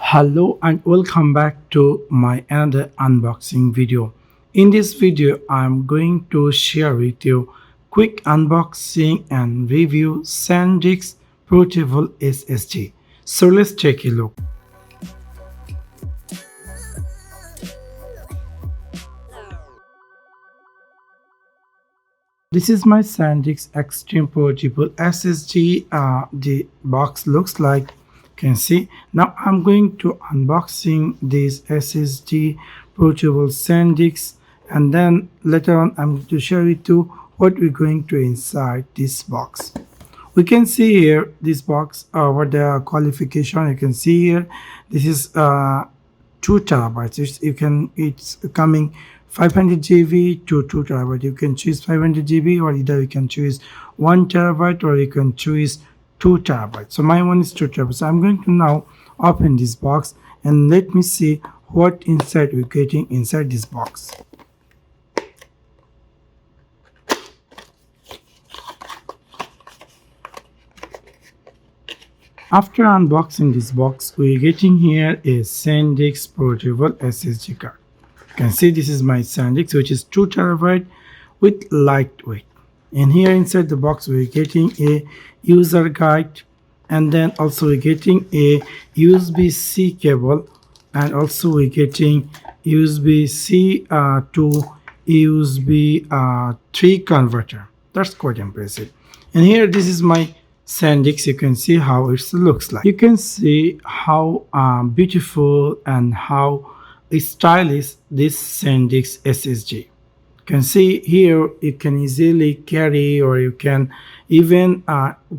Hello and welcome back to my another unboxing video. In this video I'm going to share with you quick unboxing and review SanDisk Portable SSD. So let's take a look. This is my SanDisk Extreme Portable SSD. The box looks like can see. Now I'm going to unboxing this SSD portable SanDisk, and then later on I'm going to share with you what we're going to inside this box. We can see here this box what the qualification you can see here. This is 2 terabytes. It's coming 500 GB to 2 terabyte. You can choose 500 GB, or either you can choose 1 terabyte, or you can choose 2 terabytes. So my one is 2 terabytes. So I'm going to now open this box and let me see what inside we're getting inside this box. After unboxing this box, we're getting here a SanDisk Portable SSD card. You can see this is my SanDisk, which is 2 terabyte with lightweight. And here inside the box we're getting a user guide, and then also we're getting a USB-C cable, and also we're getting USB-C to USB 3 converter. That's quite impressive. And here this is my SanDisk. You can see how it looks like. You can see how beautiful and how stylish this SanDisk SSD. You can see here you can easily carry, or you can even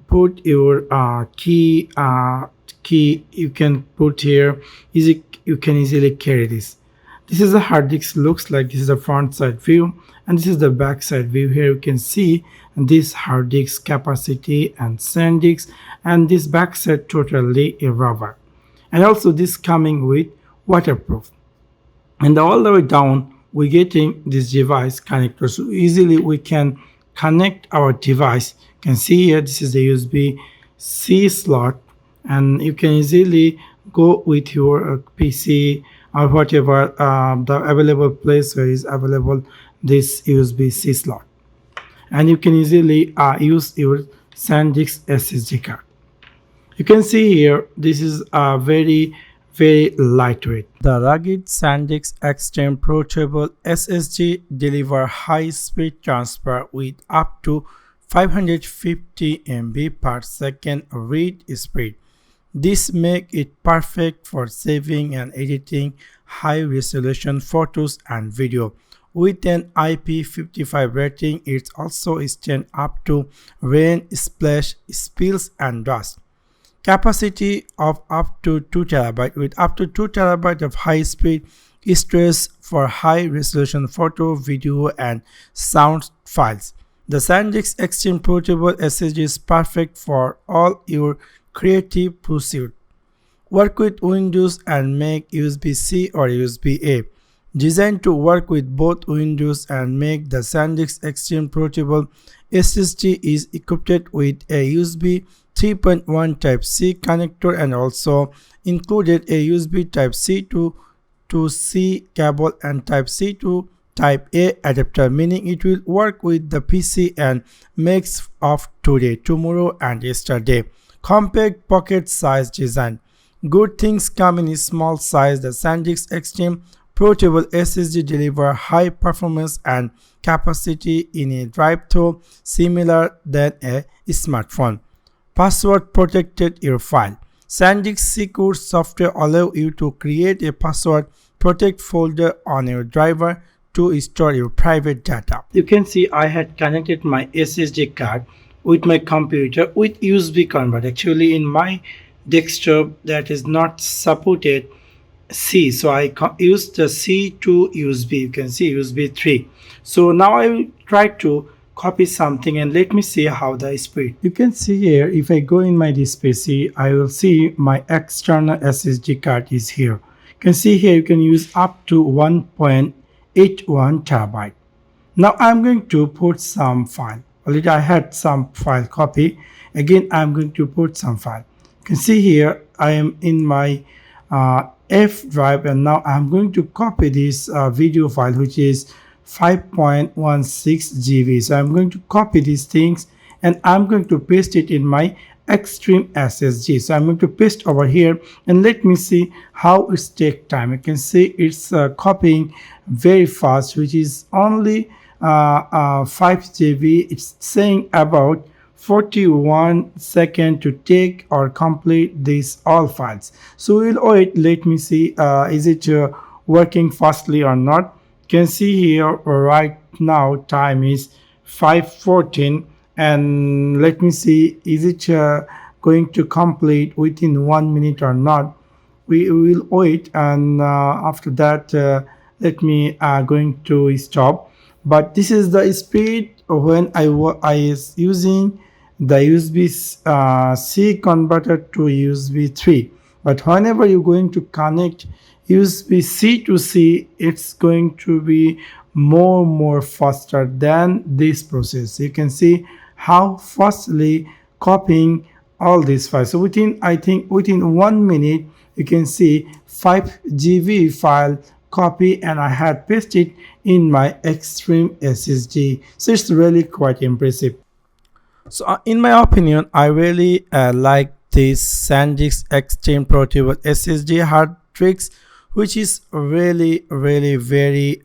put your key you can put here. You can easily carry this. This is a hard disk looks like. This is a front side view, and this is the back side view. Here you can see this hard disk capacity and SanDisk, and this back side totally a rubber, and also this coming with waterproof. And all the way down we're getting this device connector, so easily we can connect our device. You can see here this is the USB-C slot, and you can easily go with your PC or whatever the available place where is available this USB-C slot, and you can easily use your SanDisk SSD card. You can see here this is a very lightweight. The rugged SanDisk Extreme Portable SSD deliver high-speed transfer with up to 550 MB per second read speed. This makes it perfect for saving and editing high-resolution photos and video. With an IP55 rating, it also stands up to rain, splash, spills, and dust. Capacity of up to 2 terabyte with up to 2 terabyte of high-speed storage for high-resolution photo, video, and sound files. The SanDisk Extreme Portable SSD is perfect for all your creative pursuits. Work with Windows and Mac USB-C or USB-A. Designed to work with both Windows and Mac, the SanDisk Extreme Portable SSD is equipped with a USB 3.1 Type-C connector, and also included a USB Type-C to C cable and Type-C to Type-A adapter, meaning it will work with the PC and Macs of today, tomorrow, and yesterday. Compact pocket size design. Good things come in a small size. The SanDisk Extreme Portable SSD deliver high performance and capacity in a drive-through similar than a smartphone. Password protected your file. SanDisk secure software allow you to create a password protect folder on your driver to store your private data. You can see I had connected my SSD card with my computer with USB converter. Actually in my desktop that is not supported C, so I used the C to USB. You can see USB 3. So now I will try to copy something, and let me see how the speed. You can see here if I go in my this PC, I will see my external SSD card is here. You can see here you can use up to 1.81 terabyte. Now I'm going to put some file. Already I had some file copy. Again I'm going to put some file. You can see here I am in my F drive, and now I'm going to copy this video file, which is 5.16 GB. So I'm going to copy these things and I'm going to paste it in my Extreme SSD. So I'm going to paste over here and let me see how it's take time. You can see it's copying very fast, which is only 5 GB. It's saying about 41 seconds to take or complete these all files. So we'll wait. Let me see is it working fastly or not. You can see here right now time is 5:14, and let me see is it going to complete within 1 minute or not. We will wait, and after that let me going to stop. But this is the speed when I is using the USB C converter to USB 3. But whenever you're going to connect USB C to C, it's going to be more faster than this process. You can see how fastly copying all these files. So within, I think within 1 minute, you can see 5 GB file copy, and I had pasted in my Extreme SSD. So it's really quite impressive. So in my opinion, I really like this SanDisk Extreme Portable SSD hard tricks, which is really very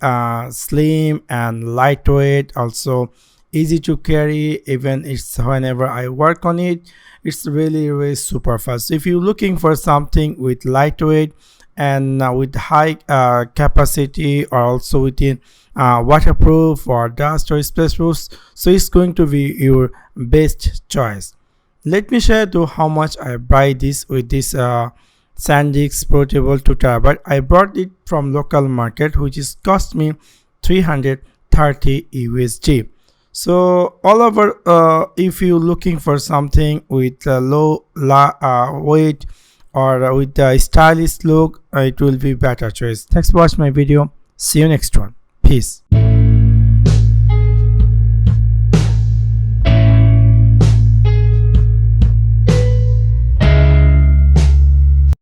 slim and lightweight, also easy to carry. Even it's whenever I work on it, it's really super fast. So if you're looking for something with lightweight and with high capacity, or also within waterproof or dust or space proof, so it's going to be your best choice. Let me share to how much I buy this with this SanDisk Portable 2TB. I bought it from local market, which is cost me 330 USD. So all over, if you're looking for something with low weight or with a stylish look, it will be better choice. Thanks for watching my video. See you next one. Peace.